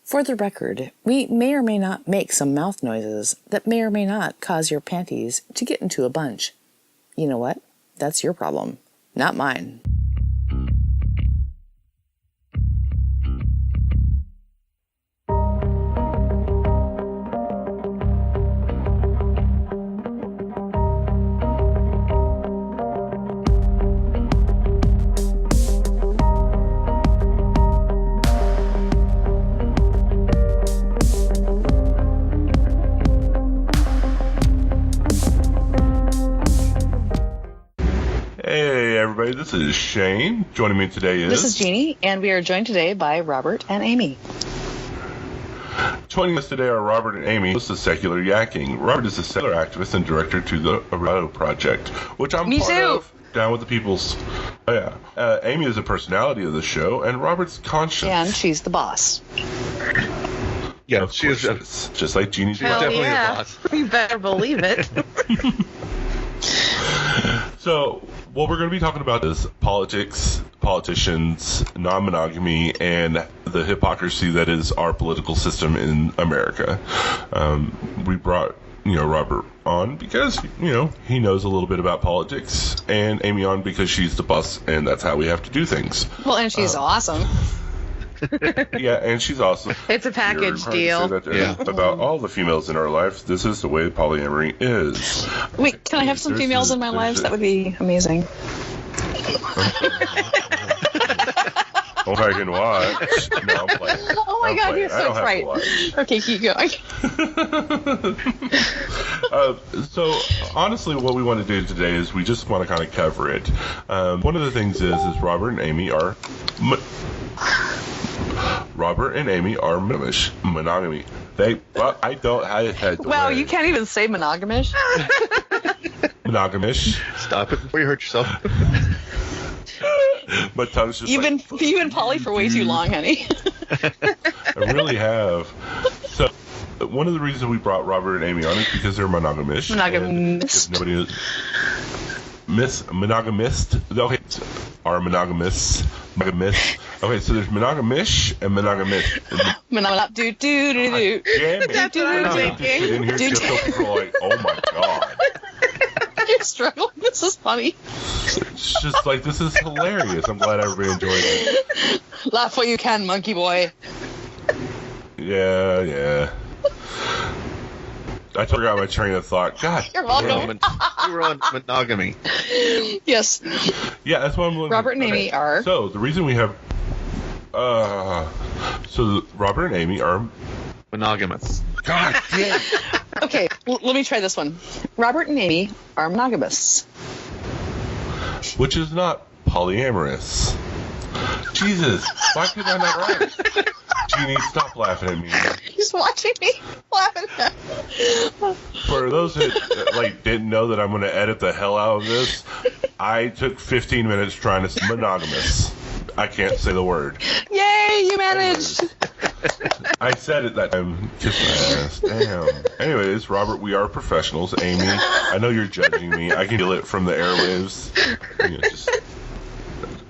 For the record, we may or may not make some mouth noises that may or may not cause your panties to get into a bunch. You know what? That's your problem, not mine. This is Shane. Joining me today is... This is Jeannie, and we are joined today by Robert and Amy. Joining us today are Robert and Amy. This is Secular Yakking. Robert is a secular activist and director to the Audition Project, which I'm part of. Down with the peoples. Oh, yeah. Amy is a personality of the show, and Robert's conscience. And she's the boss. Yeah, she is just like Jeannie's boss. Definitely the boss. You better believe it. So, what we're going to be talking about is politics, politicians, non-monogamy, and the hypocrisy that is our political system in America. We brought, Robert on because, he knows a little bit about politics, and Amy on because she's the boss, and that's how we have to do things. Well, and she's awesome. Yeah, and she's awesome. It's a package deal. About all the females in our lives, this is the way polyamory is. Wait, can I have some females in my lives? That would be amazing. Oh, I can watch. No, I'm playing. Oh my God, you're so right. Okay, keep going. So, honestly, what we want to do today is we just want to kind of cover it. One of the things is Robert and Amy are monogamy. I don't. I had to Wow, you can't even say monogamous. Monogamous. Stop it before you hurt yourself. My tongue's just you've been poly for way too long, honey. I really have. So, one of the reasons we brought Robert and Amy on is because they're monogamous. Monogamist. Nobody is monogamist. Okay, are monogamous. Monogamist. Okay, so there's monogamish and monogamist. Do. That's what I'm thinking. In here, people are like, oh my God. You're struggling. This is funny. It's just like, this is hilarious. I'm glad everybody enjoyed it. Laugh what you can, monkey boy. Yeah. I forgot my train of thought. God. You're welcome. We were on monogamy. Yes. Yeah, that's what I'm looking at. Robert and Amy are. So, the reason we have... Robert and Amy are... monogamous. God damn. Okay, let me try this one. Robert and Amy are monogamous. Which is not polyamorous. Jesus, why could I not write? Jeannie, stop laughing at me. He's watching me laughing at me. For those that didn't know that I'm going to edit the hell out of this, I took 15 minutes trying to say monogamous. I can't say the word. Yay, you managed! I said it that time. Kiss my ass. Damn. Anyways, Robert, we are professionals. Amy, I know you're judging me. I can feel it from the airwaves. Just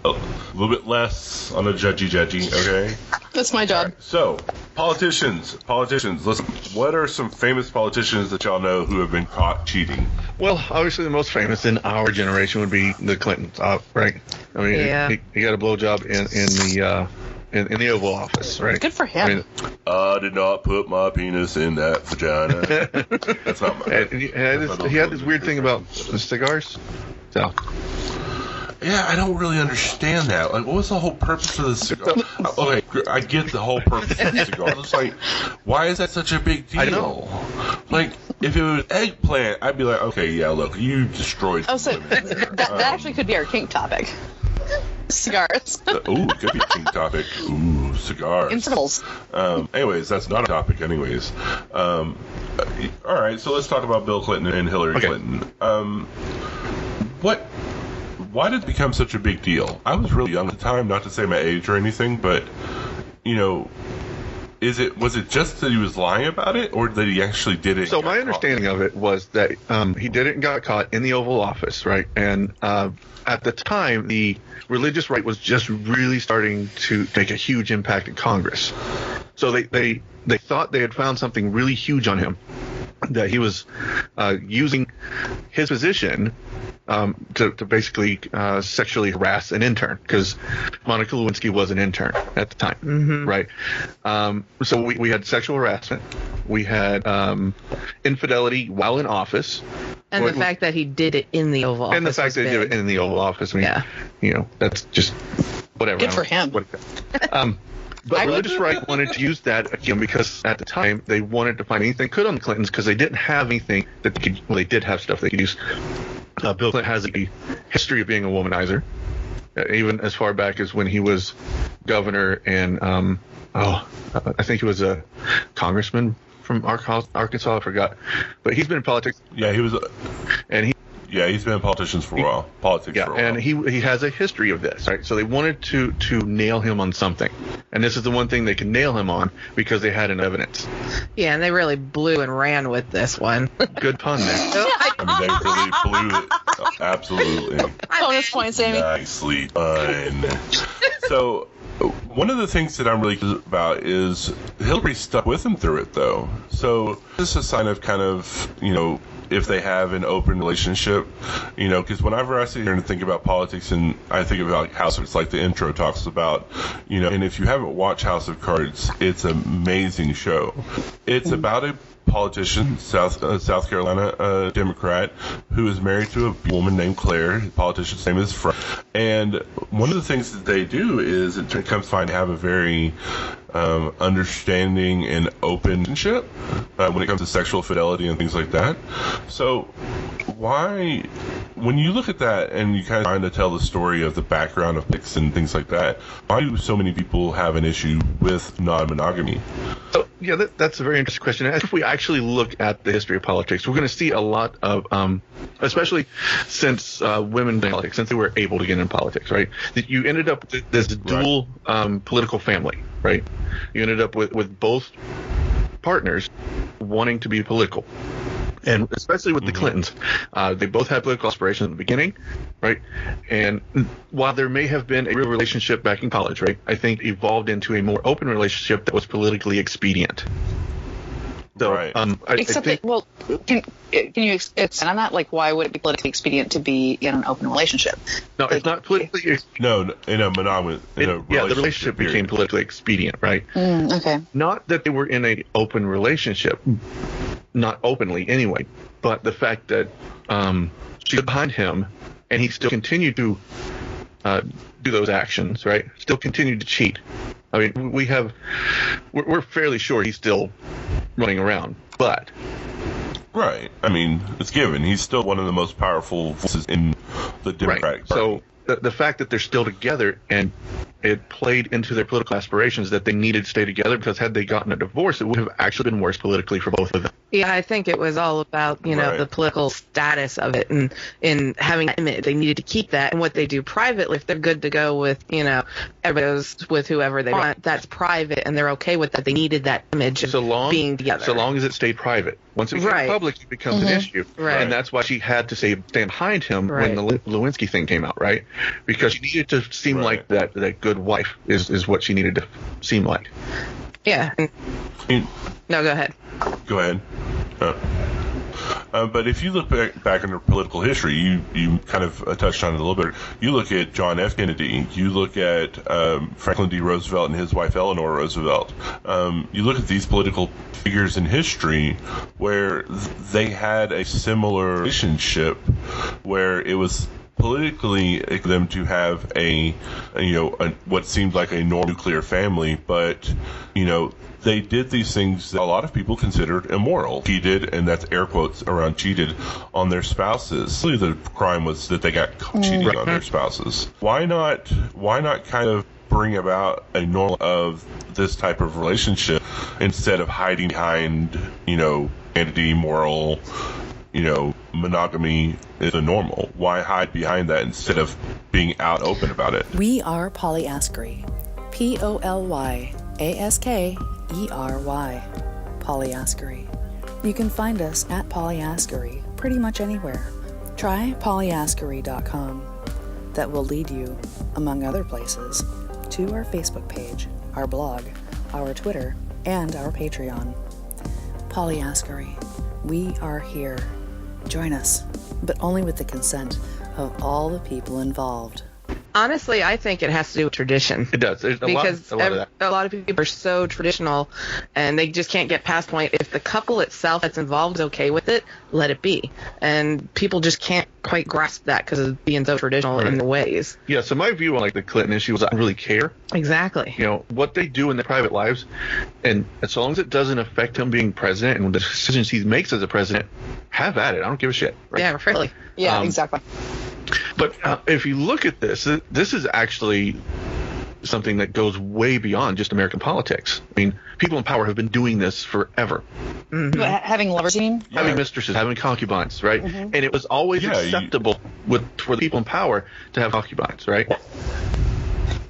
a little bit less on the judgy, okay? That's my job. Right, so, politicians. Listen, what are some famous politicians that y'all know who have been caught cheating? Well, obviously the most famous in our generation would be the Clintons, right? I mean, he got a blowjob in the Oval Office, right? Good for him. I did not put my penis in that vagina. That's not my... He had this weird thing about cigars. So... Yeah, I don't really understand that. Like, what was the whole purpose of the cigar? Okay, I get the whole purpose of the cigar. It's like, why is that such a big deal? I know. Like, if it was eggplant, I'd be like, okay, yeah, look, you destroyed so that actually could be our kink topic. Cigars. It could be a kink topic. Ooh, cigars. Intervals. Anyways, that's not a topic anyways. All right, so let's talk about Bill Clinton and Hillary Clinton. Why did it become such a big deal? I was really young at the time, not to say my age or anything, but, it was it just that he was lying about it, or that he actually did it? So my understanding of it was that he did it and got caught in the Oval Office, right? And at the time, the religious right was just really starting to make a huge impact in Congress. So they thought they had found something really huge on him, that he was using his position to basically sexually harass an intern, because Monica Lewinsky was an intern at the time, right? So we had sexual harassment, we had infidelity while in office, and the fact that he did it in the Oval Office, and the fact that he did it in the Oval Office. I mean, you know, that's just whatever. Good for him. But religious right wanted to use that again because at the time they wanted to find anything they could on the Clintons, because they didn't have anything that they could. Well, they did have stuff they could use. Bill Clinton has a history of being a womanizer, even as far back as when he was governor and I think he was a congressman from Arkansas. I forgot, but he's been in politics. Yeah, he was, and he's been in politics for a while. And he has a history of this, right? So they wanted to nail him on something, and this is the one thing they could nail him on because they had an evidence. Yeah, and they really blew and ran with this one. Good pun there. I mean, they really blew it. Absolutely. Bonus points, Amy. Nicely done. So, one of the things that I'm really curious about is Hillary stuck with him through it, though. So, this is a sign of kind of, you know, if they have an open relationship, you know, because whenever I sit here and think about politics, and I think about House, it's like the intro talks about, you know, and if you haven't watched House of Cards, it's an amazing show. It's about a politician, South Carolina Democrat, who is married to a woman named Claire. The politician's name is Frank. And one of the things that they do is it comes to have a very understanding and open relationship when it comes to sexual fidelity and things like that. So why, when you look at that and you kind of trying to tell the story of the background of pics and things like that, why do so many people have an issue with non-monogamy? So, yeah, that's a very interesting question. If we actually look at the history of politics, we're going to see a lot of, especially since women in politics, since they were able to get in politics, right? That you ended up with this dual political family, right? You ended up with both partners wanting to be political. And especially with the Clintons, they both had political aspirations in the beginning, right? And while there may have been a real relationship back in college, right, I think evolved into a more open relationship that was politically expedient. So, right. Can you expand on that? Like, why would it be politically expedient to be in an open relationship? No, it's not politically. No, in a monogamous. The relationship became politically expedient, right? Okay. Not that they were in an open relationship, not openly anyway, but the fact that she was behind him, and he still continued to do those actions, right? Still continued to cheat. I mean, we're fairly sure he's still running around, but right. I mean, it's given. He's still one of the most powerful voices in the Democratic Party. So the fact that they're still together, and it played into their political aspirations that they needed to stay together, because had they gotten a divorce, it would have actually been worse politically for both of them. Yeah, I think it was all about, the political status of it, and in having that image. They needed to keep that, and what they do privately, if they're good to go with, everybody goes with whoever they want, that's private, and they're okay with that. They needed that image of being together. So long as it stayed private. Once it became public, it becomes an issue. Right. And that's why she had to stand behind him when the Lewinsky thing came out, right? Because she needed to seem like that good wife is what she needed to seem like. Yeah. No, go ahead. Go ahead. But if you look back in her political history, you kind of touched on it a little bit. You look at John F. Kennedy. You look at Franklin D. Roosevelt and his wife Eleanor Roosevelt. You look at these political figures in history where they had a similar relationship, where it was politically them to have a what seemed like a normal nuclear family, but they did these things that a lot of people considered immoral. Cheated, and that's air quotes around cheated, on their spouses. Really, the crime was that they got caught cheating on their spouses. Why not kind of bring about a normal of this type of relationship instead of hiding behind, vanity, moral, monogamy is a normal? Why hide behind that instead of being out open about it? We are polyaskery. Askery, Polyaskery. You can find us at Polyaskery pretty much anywhere. Try polyaskery.com. That will lead you, among other places, to our Facebook page, our blog, our Twitter, and our Patreon. Polyaskery. We are here. Join us, but only with the consent of all the people involved. Honestly, I think it has to do with tradition. It does. There's a lot of that. A lot of people are so traditional, and they just can't get past the point. If the couple itself that's involved is okay with it, let it be. And people just can't quite grasp that because of being so traditional in their ways. Yeah, so my view on like the Clinton issue was I don't really care. Exactly. You know, what they do in their private lives, and as long as it doesn't affect him being president and the decisions he makes as a president, have at it. I don't give a shit. Right? Yeah, really. Yeah, exactly. But if you look at this is actually something that goes way beyond just American politics. I mean, people in power have been doing this forever. Mm-hmm. Having lovers, you mean? Yeah. Having mistresses, having concubines, right? Mm-hmm. And it was always acceptable for the people in power to have concubines, right?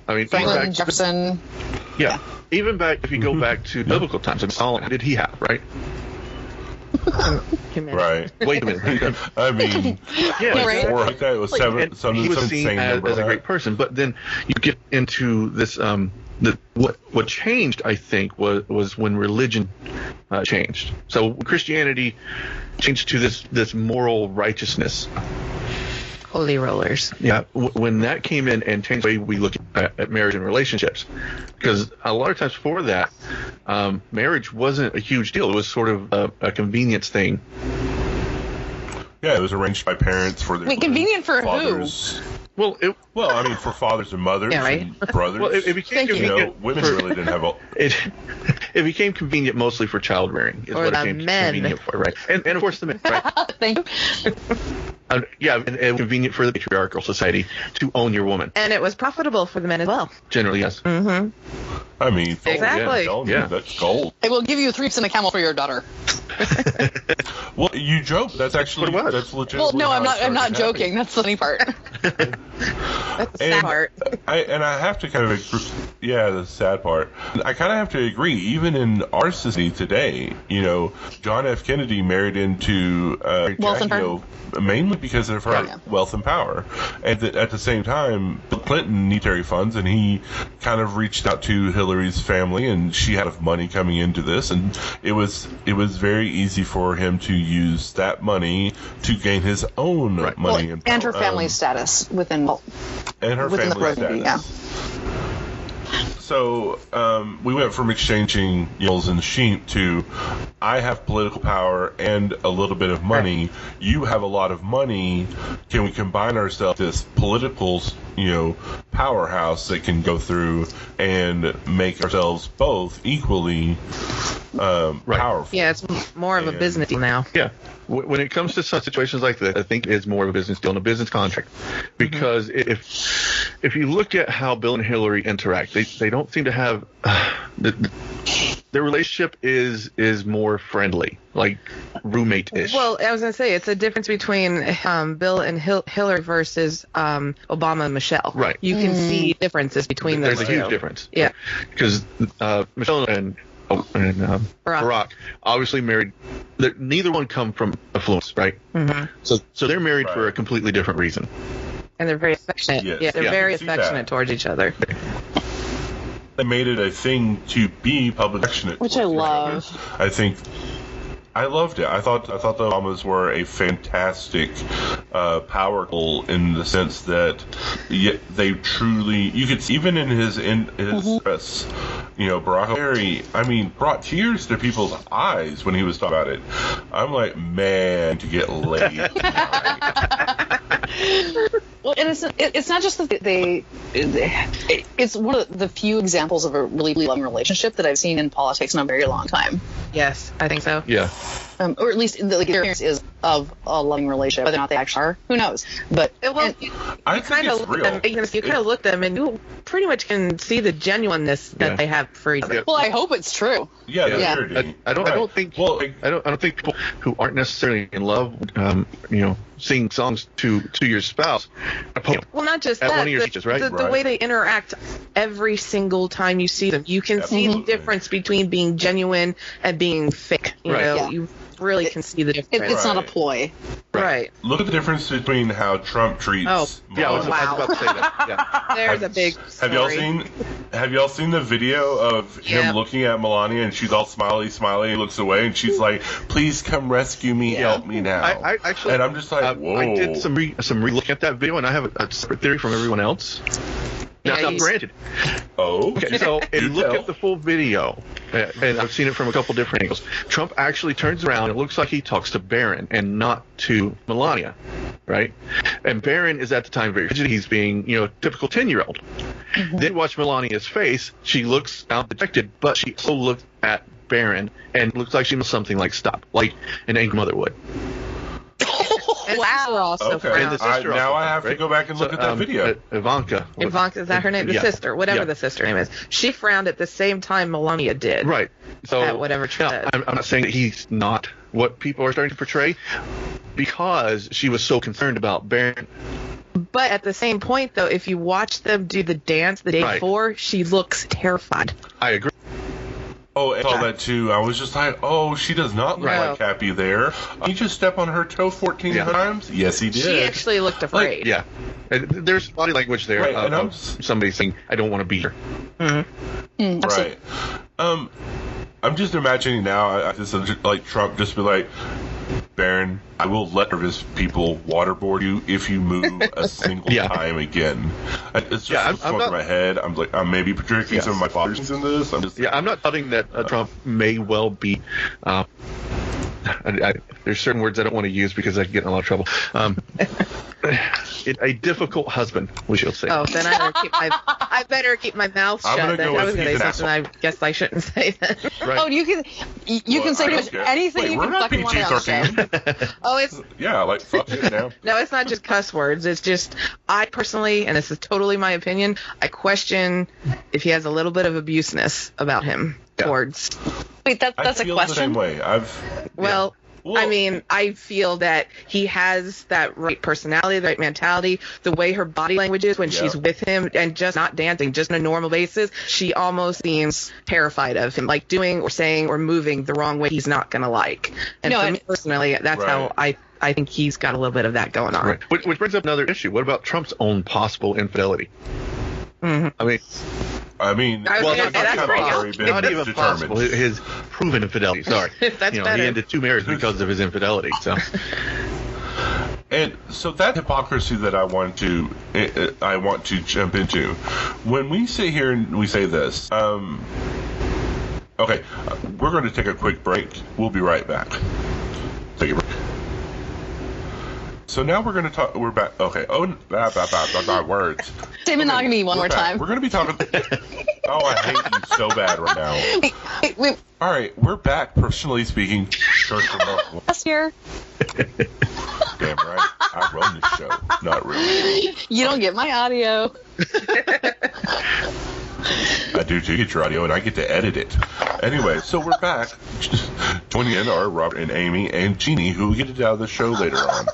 I mean, Franklin, Jefferson. Yeah. Even back, if you go back to biblical times, I mean, Solomon, what did he have, right? Right. Wait a minute. I mean, right. Or like that. It was he was seen as a great person. But then you get into this. What changed, I think, was when religion changed. So Christianity changed to this moral righteousness. Holy rollers. Yeah, when that came in and changed the way we look at marriage and relationships, because a lot of times before that, marriage wasn't a huge deal. It was sort of a convenience thing. Yeah, it was arranged by parents for their convenient for fathers. who? Well, I mean, for fathers and mothers and brothers. Well, it became convenient. Women really didn't have it became convenient mostly for child rearing. Is or what the it became men. Convenient for, right? And of course the men, right? Thank you. And convenient for the patriarchal society to own your woman. And it was profitable for the men as well. Generally, yes. Mm-hmm. I mean, exactly. That's gold. I will give you 3 and a camel for your daughter. Well, you joke. That's actually that's legit. Well, no, I'm not joking. That's the funny part. That's the sad part. I have to kind of agree. Yeah, the sad part. I kind of have to agree. Even in our society today, John F. Kennedy married into Wealth and power. mainly because of her wealth and power. And at the same time, Bill Clinton needed military funds, and he kind of reached out to Hillary's family, and she had money coming into this, and it was very easy for him to use that money to gain his own money and her family status within the presidency. Yeah. So we went from exchanging mules and sheep to I have political power and a little bit of money. You have a lot of money. Can we combine ourselves this political, powerhouse that can go through and make ourselves both equally powerful? Yeah, it's more of a business deal now. Yeah. When it comes to such situations like that, I think it's more of a business deal and a business contract. Because if you look at how Bill and Hillary interact, they don't seem to have their relationship is more friendly, like roommate-ish. Well, I was going to say, it's a difference between Bill and Hillary versus Obama and Michelle. Right. You can see differences between those two. There's a huge difference. Yeah. Because Michelle and Barack obviously married. Neither one come from affluence, right? Mm-hmm. So they're married for a completely different reason. And they're very affectionate. Yes. Yeah, they're very affectionate towards each other. They made it a thing to be public affectionate, which I love. I loved it. I thought the Obamas were a fantastic power couple in the sense that they truly, you could see, even in his stress, Barack Obama, brought tears to people's eyes when he was talking about it. I'm like, man, to get laid. Well, and it's not just that it's one of the few examples of a really loving relationship that I've seen in politics in a very long time. Yes, I think so. Yeah. Or at least the experience is of a loving relationship. Whether or not they actually are, who knows? But you kind of look at them, and you pretty much can see the genuineness that they have for each other. Well, I hope it's true. Yeah. I don't think people who aren't necessarily in love, sing songs to your spouse. Well, not just at that. one of your speeches, right? The way they interact every single time you see them, you can see the difference between being genuine and being fake. You know, you really can see the difference. It's not a ploy. Right. Look at the difference between how Trump treats. Yeah, I was about to say that. Yeah. There's a big story. Have y'all seen the video of him looking at Melania and she's all smiley, he looks away and she's like, "Please come rescue me, help me now." I actually, and I'm just like, whoa. I did some re-looking at that video, and I have a separate theory from everyone else. Now, granted. Okay, so if you look at the full video, and I've seen it from a couple different angles, Trump actually turns around and it looks like he talks to Barron and not to Melania, right? And Barron is at the time very fidgety. He's being, typical 10-year-old. Then watch Melania's face. She looks out dejected, but she also looks at Barron and looks like she must something like stop, like an angry mother would. And sister also okay. Now I have to go back and look at that video. Ivanka, is that her name? The sister, whatever the sister name is. She frowned at the same time Melania did. Right. So at whatever Trump said. I'm not saying that he's not what people are starting to portray, because she was so concerned about Barron. But at the same point, though, if you watch them do the dance the day before, she looks terrified. I agree. Oh, and I saw that too. I was just like, she does not look like happy there. He just stepped on her toe 14 times? Yes, he did. She actually looked afraid. And there's body language there of somebody saying, "I don't want to be here." Right. I'm just imagining now, like Trump just be like, "Barron, I will let his people waterboard you if you move a single time again." It's just going through my head. I'm like, I'm maybe projecting some of my father's in this. I'm not doubting that Trump may well be. There's certain words I don't want to use because I get in a lot of trouble. A difficult husband, we shall say. Oh, then I better keep my mouth shut. I was going to say something. I guess I shouldn't say that. Right. Oh, you can say anything you can fucking want to say. Oh, it's like fuck it now. No, it's not just cuss words. It's just I personally, and this is totally my opinion, I question if he has a little bit of abuseness about him towards. Wait, that's I a feel question. The same way. Well, I mean, I feel that he has that right personality, the right mentality, the way her body language is when she's with him and just not dancing, just on a normal basis. She almost seems terrified of him, like doing or saying or moving the wrong way he's not going to like. And for me personally, that's how I think he's got a little bit of that going on. Right. Which brings up another issue. What about Trump's own possible infidelity? I mean, not even possible. His proven infidelity. Sorry, that's better. He ended 2 marriages because of his infidelity. So, and so that hypocrisy that I want to jump into. When we sit here and we say this, okay, we're going to take a quick break. We'll be right back. Take a break. So now we're going to talk. We're back. Okay. Words. Say monogamy one more time. We're going to be talking. I hate you so bad right now. Wait. All right, we're back. Personally speaking, church remarkable. Last year. Damn right. I run this show. Not really. You don't get my audio. I do too. Get your audio, and I get to edit it. Anyway, so we're back. Joining in are Robert and Amy and Jeannie, who we get to do the show later on.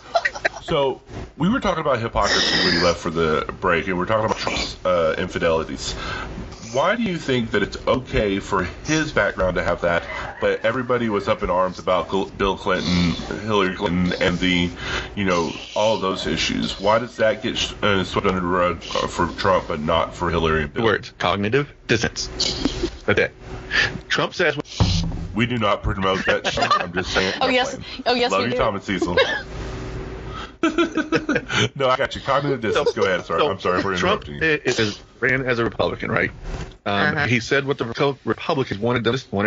So we were talking about hypocrisy when you left for the break, and we're talking about Trump's infidelities. Why do you think that it's okay for his background to have that, but everybody was up in arms about Bill Clinton, Hillary Clinton, and all of those issues? Why does that get swept under the rug for Trump, but not for Hillary and Bill? Words: cognitive dissonance. That's it. Trump says we do not promote that show. I'm just saying. Yes, Love we you, do. Tom and Cecil. No, I got you. Cognitive distance. Go ahead. Sorry. I'm sorry for interrupting you. Trump ran as a Republican, right? He said what the Republicans wanted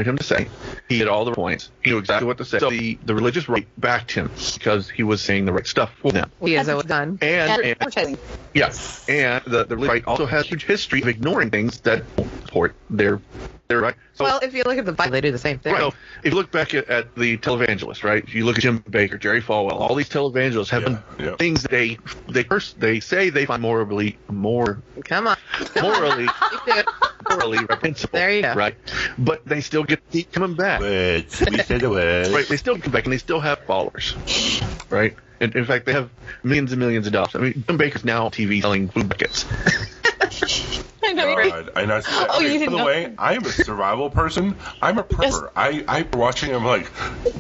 him to say. He had all the points. He knew exactly what to say. So the religious right backed him because he was saying the right stuff for them. He has always done. And advertising. Yes, and the religious right also has a huge history of ignoring things that support their right. So, well, if you look at the Bible, they do the same thing. Right. So if you look back at the televangelists, right? If you look at Jim Baker, Jerry Falwell, all these televangelists have done things that they say they find morally Come on. morally morally reprehensible. There you go. Right? But they still get to keep coming back. Words. We said the words. Right? They still come back and they still have followers. Right? And in fact, they have millions and millions of dollars. I mean, Jim Baker's now on TV selling food buckets. I know. Right? God, I know. Oh, you Okay, by didn't the know. way, I am a survival person. I'm a prepper. I watching. I'm like,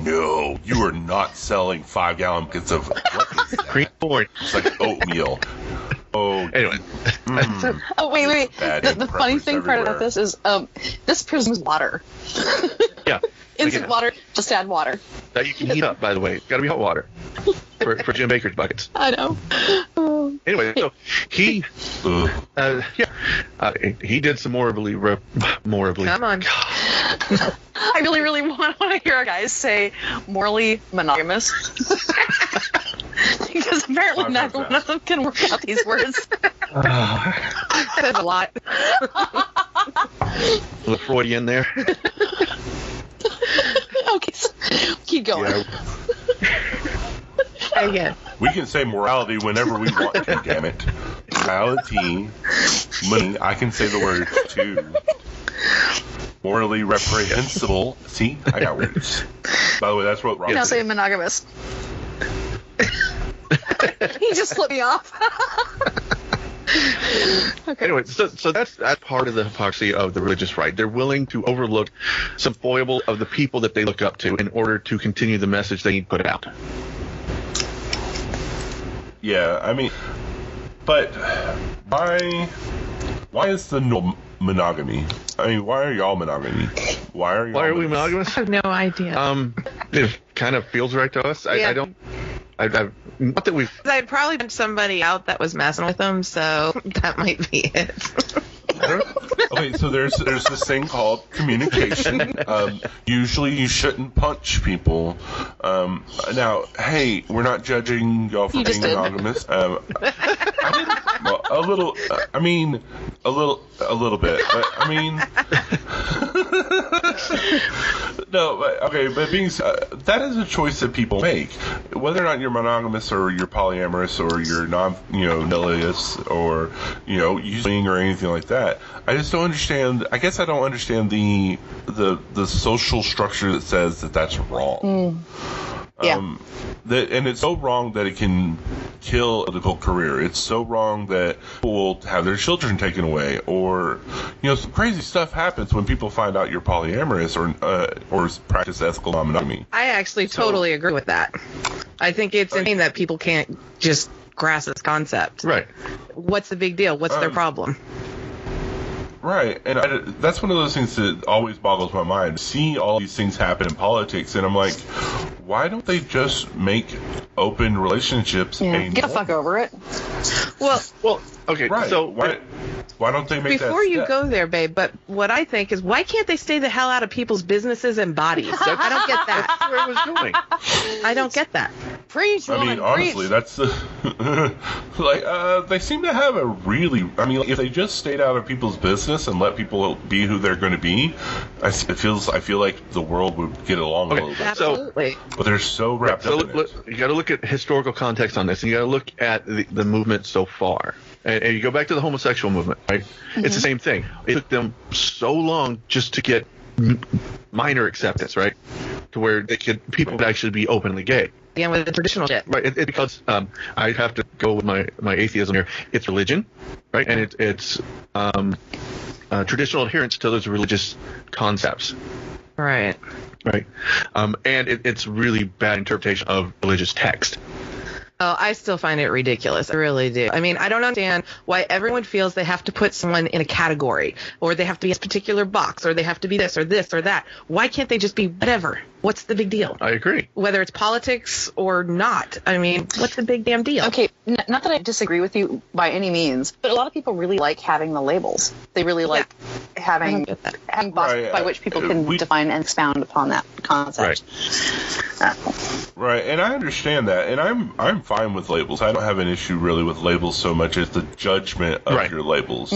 no, you are not selling 5-gallon buckets of what is that? Cream corn. It's like oatmeal. Oh, Anyway. Oh, wait. Bad The funny preppers thing part about everywhere. this is this presumes water. Yeah. Instant Again, water, just add water. that you can heat up, by the way. It's got to be hot water for Jim Baker's buckets. I know. Anyway, so he, Ugh. he did some morally. Come on. I really, really want to hear guys say morally monogamous. Because apparently neither one of them can work out these words. That's a lot. The Freudian there. Okay, so keep going. Again. We can say morality whenever we want to, damn it. Morality. Money. I can say the word too. Morally reprehensible. See? I got words. By the way, that's what Rob Now did. say monogamous. He just flipped me off. Okay. Anyway, so that's part of the hypocrisy of the religious right. They're willing to overlook some foible of the people that they look up to in order to continue the message they need to put out. Yeah, I mean, but why is the no monogamy? I mean, why are y'all monogamy? Why are We monogamous? I have no idea. It kind of feels right to us. Yeah. I don't. Not that we've. I'd probably been somebody out that was messing with them, so that might be it. Okay, so there's this thing called communication. Usually you shouldn't punch people. Now, hey, we're not judging y'all for You being just did. monogamous. I didn't, well, a little. I mean, a little bit. But I mean, no. But, okay, but being that is a choice that people make, whether or not you're monogamous or you're polyamorous or you're non, nihilist or using or anything like that. I just don't understand. I guess I don't understand the social structure that says that that's wrong. Yeah. And it's so wrong that it can kill a political career. It's so wrong that people will have their children taken away, or some crazy stuff happens when people find out you're polyamorous or practice ethical non-monogamy. I actually totally agree with that. I think it's insane that people can't just grasp this concept. Right. What's the big deal? What's their problem? Right, and that's one of those things that always boggles my mind. See all these things happen in politics, and I'm like, why don't they just make open relationships a Get the fuck over it. Well, Okay. Right. So Why don't they make that before you step? go there, babe, but what I think is, why can't they stay the hell out of people's businesses and bodies? I don't get that. that's where I was going. I don't get that. Preach, I woman, mean, honestly, preach. that's they seem to have a really. I mean, if they just stayed out of people's business and let people be who they're going to be, I feel like the world would get along a little bit. Absolutely. But they're so wrapped So up in it. you got to look at historical context on this, and you got to look at the movement so far. And you go back to the homosexual movement, right? It's the same thing. It took them so long just to get minor acceptance, right? To where people could actually be openly gay. Again, with the traditional shit. Right, because I have to go with my atheism here. It's religion, right? And it's traditional adherence to those religious concepts, Right. right? And it's really bad interpretation of religious text. Oh, I still find it ridiculous. I really do. I mean, I don't understand why everyone feels they have to put someone in a category, or they have to be a particular box, or they have to be this or that. Why can't they just be whatever? What's the big deal? I agree. Whether it's politics or not. I mean, what's the big damn deal? Okay, not that I disagree with you by any means, but a lot of people really like having the labels. They really like having get that. boxes Right, by which people can define and expound upon that concept. Right, and I understand that, and I'm fine with labels. I don't have an issue really with labels so much as the judgment of your labels.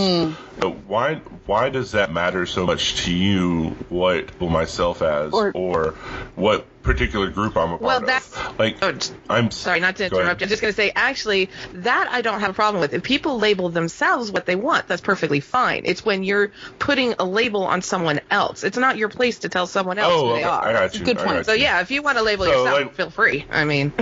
Why does that matter so much to you? What myself as, or what particular group I'm a part of. Like, I'm sorry, not to interrupt. I'm just going to say, actually, that I don't have a problem with. If people label themselves what they want, that's perfectly fine. It's when you're putting a label on someone else. It's not your place to tell someone else who they are. I got you. Good point. So yeah, if you want to label yourself, feel free. I mean,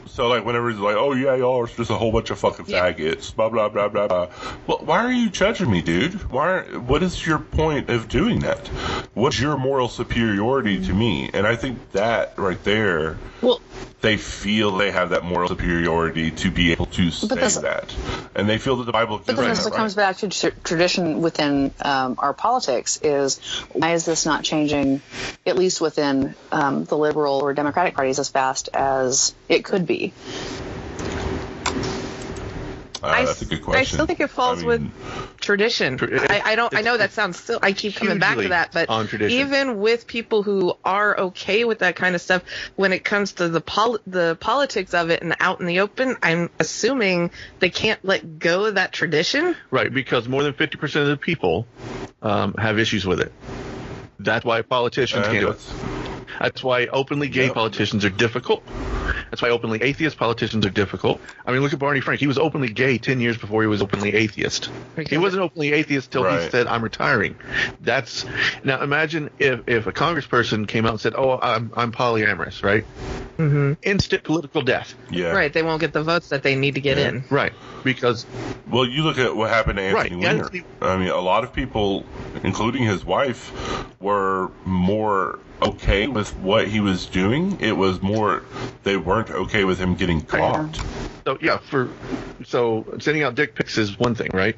so like whenever it's like, oh yeah, y'all are just a whole bunch of fucking faggots, blah blah blah blah blah. Well, why are you judging me, dude? What is your point of doing that? What's your moral superiority to me? And I think that right there, they feel they have that moral superiority to be able to say that, and they feel that the Bible. But then this comes back to tradition within our politics. Is why is this not changing, at least within the liberal or Democratic parties, as fast as it could be? That's a good question. I still think it falls with tradition. I know that sounds still. I keep coming back to that, but even with people who are okay with that kind of stuff, when it comes to the politics of it and out in the open, I'm assuming they can't let go of that tradition. Right, because more than 50% of the people have issues with it. That's why politicians can't do it. That's why openly gay politicians are difficult. That's why openly atheist politicians are difficult. I mean, look at Barney Frank. He was openly gay 10 years before he was openly atheist. He wasn't openly atheist till he said, I'm retiring. Now imagine if a congressperson came out and said, oh, I'm polyamorous, right? Mm-hmm. Instant political death. Yeah. Right. They won't get the votes that they need to get in. Right. Because. Well, you look at what happened to Anthony Weiner. I mean, a lot of people, including his wife, were more okay with what he was doing. It was more they weren't okay with him getting caught. So sending out dick pics is one thing, right?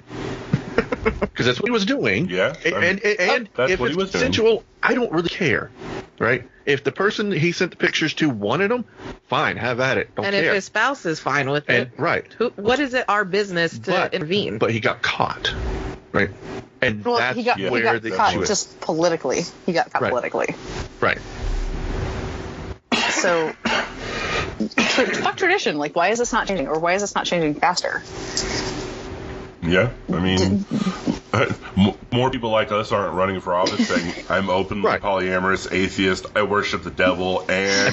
Because that's what he was doing. Yeah, and if it's consensual, I don't really care, right? If the person he sent the pictures to wanted them, fine, have at it. Don't care. And if his spouse is fine with it, right? What is it our business to intervene? But he got caught, right? And that's he got caught just politically. He got caught politically. Right. So, fuck tradition. Like, why is this not changing, or why is this not changing faster? Yeah, I mean, more people like us aren't running for office saying, I'm openly polyamorous, atheist, I worship the devil, and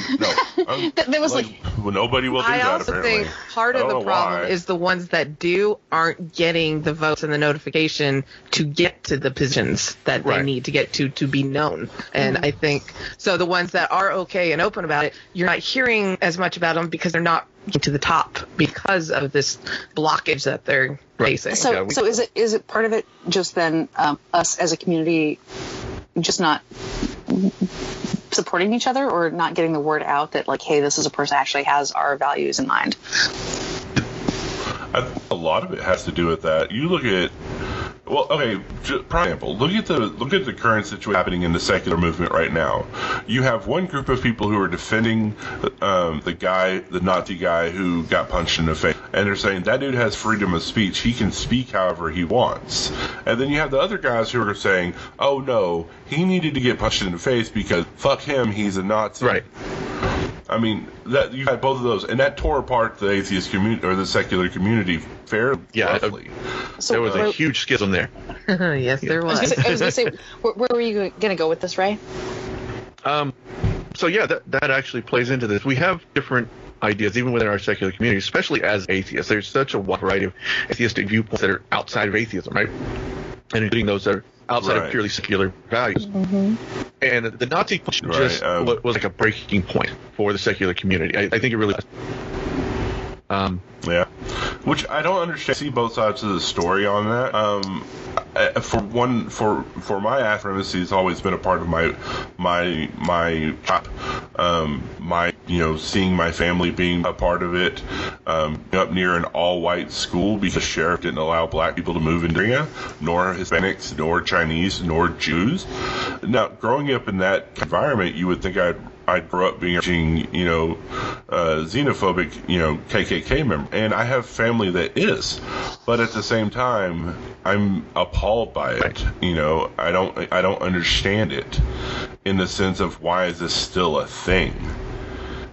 that was well, nobody will do that, I also think part of the problem is the ones that aren't getting the votes and the notification to get to the positions that they need to get to be known. And I think, so the ones that are okay and open about it, you're not hearing as much about them because they're not to the top because of this blockage that they're facing. So is it part of it just then us as a community just not supporting each other, or not getting the word out that, like, hey, this is a person that actually has our values in mind? A lot of it has to do with that. You look at, well, okay, for example, look at the current situation happening in the secular movement right now. You have one group of people who are defending the Nazi guy who got punched in the face, and they're saying that dude has freedom of speech. He can speak however he wants. And then you have the other guys who are saying, oh no, he needed to get punched in the face because fuck him, he's a Nazi. Right. I mean, that you had both of those, and that tore apart the atheist community or the secular community fairly roughly. So there was a huge schism there. Yes, there was. I was going to say, where were you going to go with this, Ray? So yeah, that actually plays into this. We have different ideas even within our secular community, especially as atheists. There's such a wide variety of atheistic viewpoints that are outside of atheism, right? And including those that are outside of purely secular values. Mm-hmm. And the Nazi push was like a breaking point for the secular community. I think it really was. Yeah, which I don't understand. See both sides of the story on that. For my supremacy has always been a part of my seeing my family being a part of it. Up near an all-white school because the sheriff didn't allow black people to move in the area, nor Hispanics, nor Chinese, nor Jews. Now, growing up in that environment, you would think I'd grow up being xenophobic, KKK member, and I have family that is, but at the same time, I'm appalled by it. Right. I don't understand it in the sense of why is this still a thing?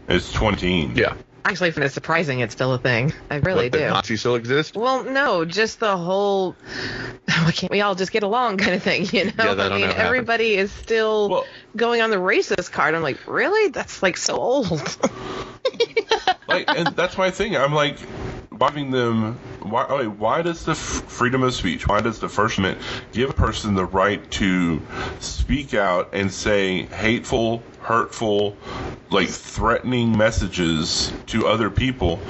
It's 20. Yeah. actually find it surprising it's still a thing. I really do. That Nazis still exist? Well, no, just the whole why can't we all just get along kind of thing, you know? Yeah, that I mean, everybody is still going on the racist card. I'm like, really? That's like so old. And that's my thing. I'm like, why does the freedom of speech, why does the First Amendment give a person the right to speak out and say hateful, hurtful, like threatening messages to other people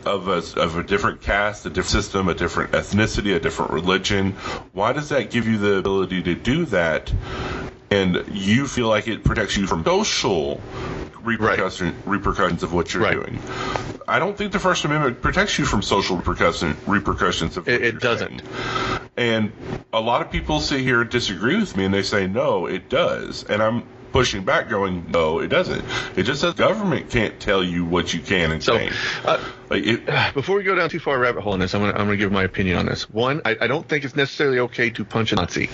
of a different caste, a different system, a different ethnicity, a different religion? Why does that give you the ability to do that? And you feel like it protects you from social repercussions of what you're doing. I don't think the First Amendment protects you from social repercussions of what it doesn't. Saying. And a lot of people sit here and disagree with me, and they say, no, it does. And I'm pushing back going, no, it doesn't. It just says government can't tell you what you can and can't. Before we go down too far a rabbit hole in this, I'm gonna give my opinion on this. One, I don't think it's necessarily okay to punch a Nazi.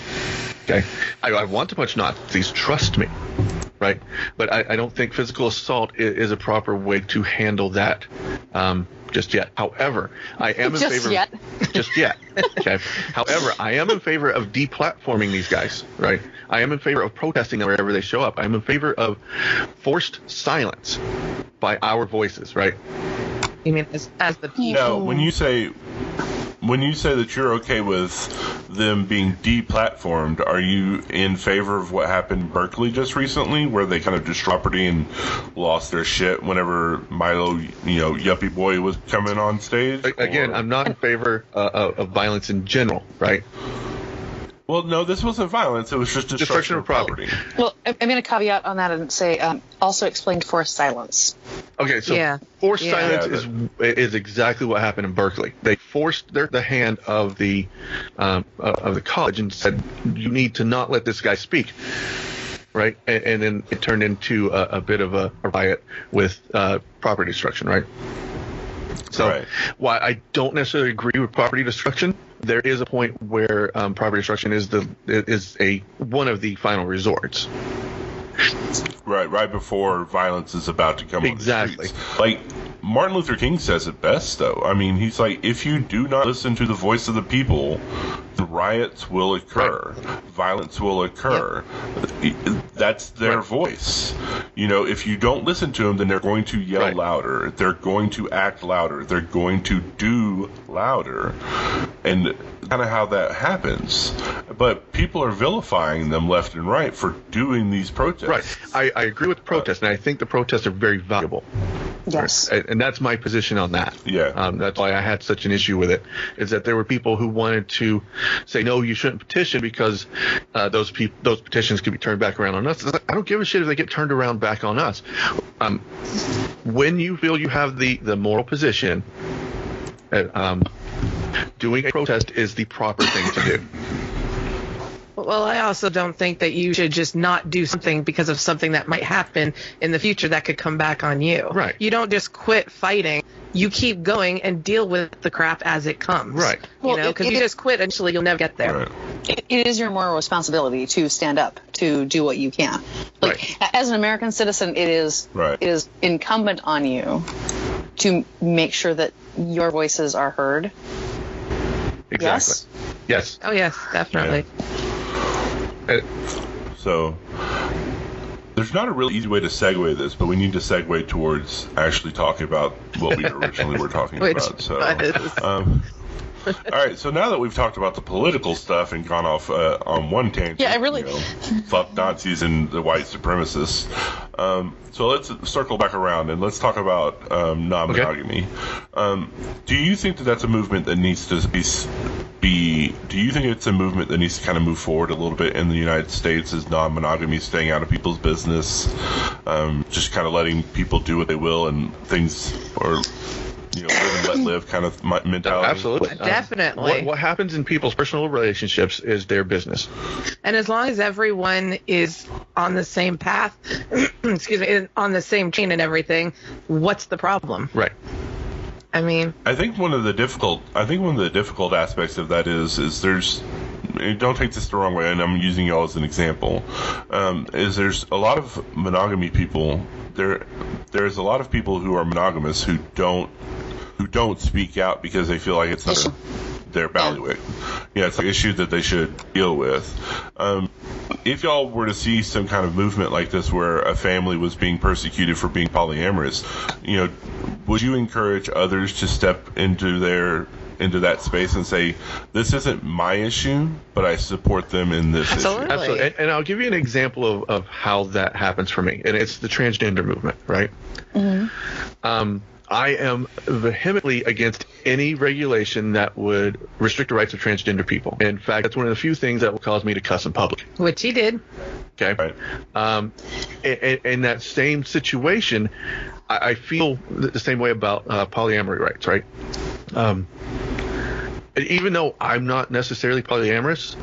Okay, I want to punch Nazis, trust me, right? But I don't think physical assault is a proper way to handle that just yet. However, I am in favor. Just yet. Okay. However, I am in favor of deplatforming these guys, right? I am in favor of protesting them wherever they show up. I am in favor of forced silence by our voices, right? You mean as the people? No, when you say that you're okay with them being deplatformed, are you in favor of what happened in Berkeley just recently, where they kind of destroyed property and lost their shit whenever Milo, Yuppie Boy was coming on stage? Again, I'm not in favor of violence in general, right? Well, no, this wasn't violence. It was just destruction of property. Well, I'm going to caveat on that and say also explain forced silence. Okay, so forced silence is exactly what happened in Berkeley. They forced the hand of the college and said, you need to not let this guy speak. Right? And then it turned into a bit of a riot with property destruction, right? So while I don't necessarily agree with property destruction, there is a point where property destruction is one of the final resorts. Right before violence is about to come exactly. on the streets. Like, Martin Luther King says it best, though. I mean, he's like, if you do not listen to the voice of the people, the riots will occur. Right. Violence will occur. Yep. That's their voice. If you don't listen to them, then they're going to yell louder. They're going to act louder. They're going to do louder. And kind of how that happens. But people are vilifying them left and right for doing these protests. Right. I agree with the protests, and I think the protests are very valuable. Yes. And that's my position on that. Yeah. That's why I had such an issue with it, is that there were people who wanted to say, no, you shouldn't petition because those petitions could be turned back around on us. I don't give a shit if they get turned around back on us. When you feel you have the moral position, doing a protest is the proper thing to do. Well, I also don't think that you should just not do something because of something that might happen in the future that could come back on you. Right. You don't just quit fighting. You keep going and deal with the crap as it comes. Right. Because you just quit, eventually you'll never get there. Right. It is your moral responsibility to stand up, to do what you can. As an American citizen, it is incumbent on you to make sure that your voices are heard. Exactly. Yes. Oh, yes, definitely. So there's not a really easy way to segue this, but we need to segue towards actually talking about what we originally were talking about. So, all right. So now that we've talked about the political stuff and gone off on one tangent, fuck Nazis and the white supremacists. So let's circle back around and let's talk about non-monogamy. Okay. Do you think that that's a movement that needs to be? Do you think it's a movement that needs to kind of move forward a little bit in the United States? Is non-monogamy staying out of people's business, just kind of letting people do what they will and things, or live and let live kind of mentality? Absolutely. Definitely. What happens in people's personal relationships is their business. And as long as everyone is on the same path, on the same chain and everything, what's the problem? Right. I mean, I think one of the difficult aspects of that is there's, don't take this the wrong way, and I'm using y'all as an example, is there's a lot of monogamy people. there's a lot of people who are monogamous who don't speak out because they feel like it's their bailiwick. Yeah, it's an issue that they should deal with. If y'all were to see some kind of movement like this where a family was being persecuted for being polyamorous, would you encourage others to step into that space and say, this isn't my issue, but I support them in this issue? Absolutely. And I'll give you an example of how that happens for me. And it's the transgender movement, right? Mm-hmm. I am vehemently against any regulation that would restrict the rights of transgender people. In fact, that's one of the few things that will cause me to cuss in public. Which he did. Okay. Right. In that same situation, I feel the same way about polyamory rights, right? Even though I'm not necessarily polyamorous,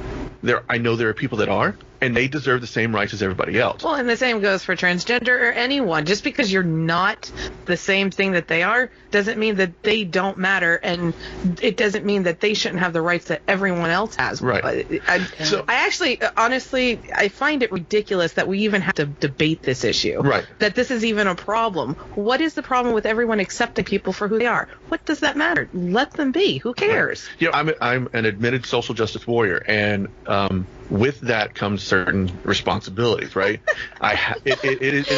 I know there are people that are, and they deserve the same rights as everybody else. Well, and the same goes for transgender or anyone. Just because you're not the same thing that they are doesn't mean that they don't matter, and it doesn't mean that they shouldn't have the rights that everyone else has. Right. I actually, honestly, I find it ridiculous that we even have to debate this issue. Right. That this is even a problem. What is the problem with everyone accepting people for who they are? What does that matter? Let them be. Who cares? I'm an admitted social justice warrior, and with that comes certain responsibilities, right? It is.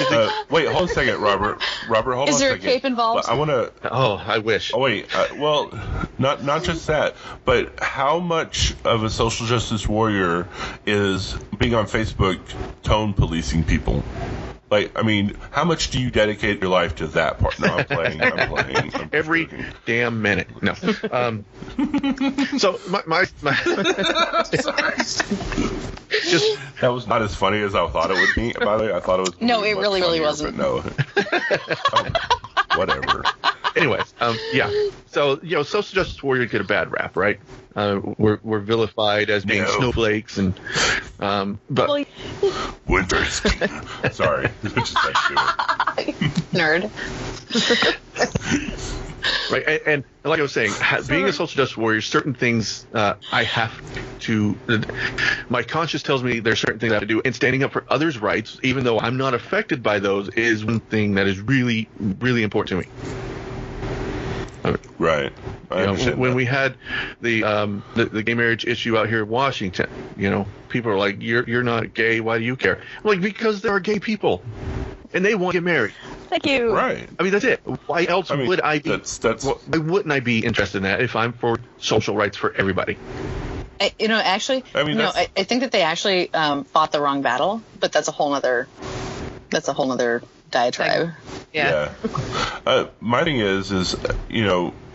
Wait, hold a second, Robert. Hold on a second. Is there a cape involved? I want to. Oh, I wish. Oh wait. Well, not just that, but how much of a social justice warrior is being on Facebook tone policing people? Like, I mean, how much do you dedicate your life to that part? No, I'm playing. Every joking. Damn minute. No. So my just that was not as funny as I thought it would be. By the way, I thought it was. No, it really wasn't. But no. Whatever. Anyways, yeah. So social justice warriors get a bad rap, right? We're vilified as being snowflakes, and but winter's. Sorry, just nerd. Right, and like I was saying, being a social justice warrior, certain things I have to. My conscience tells me there's certain things I have to do, and standing up for others' rights, even though I'm not affected by those, is one thing that is really, really important to me. Right. When we had the gay marriage issue out here in Washington, people are like, "You're not gay. Why do you care?" I'm like, because there are gay people, and they want to get married. Thank you. Right. I mean, that's it. Why else would I be? Why wouldn't I be interested in that if I'm for social rights for everybody? I think that they actually fought the wrong battle, but that's a whole other diatribe. Yeah. My thing is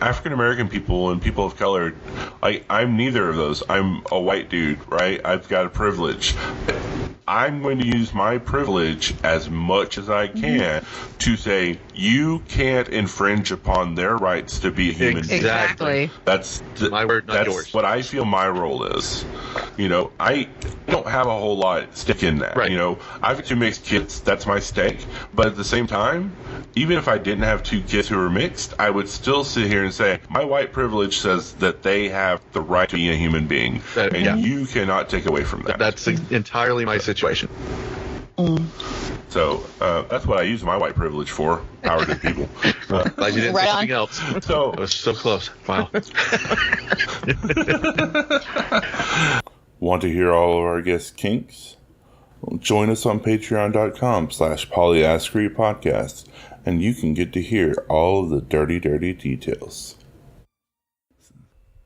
African American people and people of color, I'm neither of those. I'm a white dude, right? I've got a privilege. I'm going to use my privilege as much as I can to say you can't infringe upon their rights to be a human being. Exactly. That's my word, not yours. What I feel my role is. I don't have a whole lot at stake in that. Right. I've got two mixed kids. That's my stake. But at the same time, even if I didn't have two kids who were mixed, I would still sit here and say my white privilege says that they have the right to be a human being, you cannot take away from that. That's entirely my situation. So that's what I use my white privilege for. Power to people. Glad you didn't say something else. So it was so close. Wow. Want to hear all of our guest kinks? Well, join us on patreon.com/polyaskerypodcast, and you can get to hear all of the dirty details.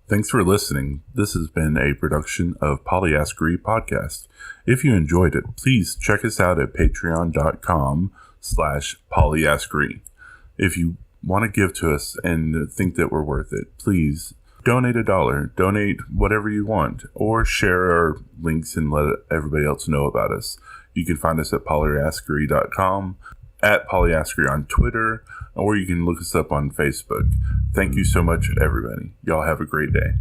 Thanks for listening. This has been a production of Polyaskery Podcast. If you enjoyed it, please check us out at patreon.com/polyaskery. If you want to give to us and think that we're worth it, please donate $1, donate whatever you want, or share our links and let everybody else know about us. You can find us at polyaskery.com, at Polyaskery on Twitter, or you can look us up on Facebook. Thank you so much, everybody. Y'all have a great day.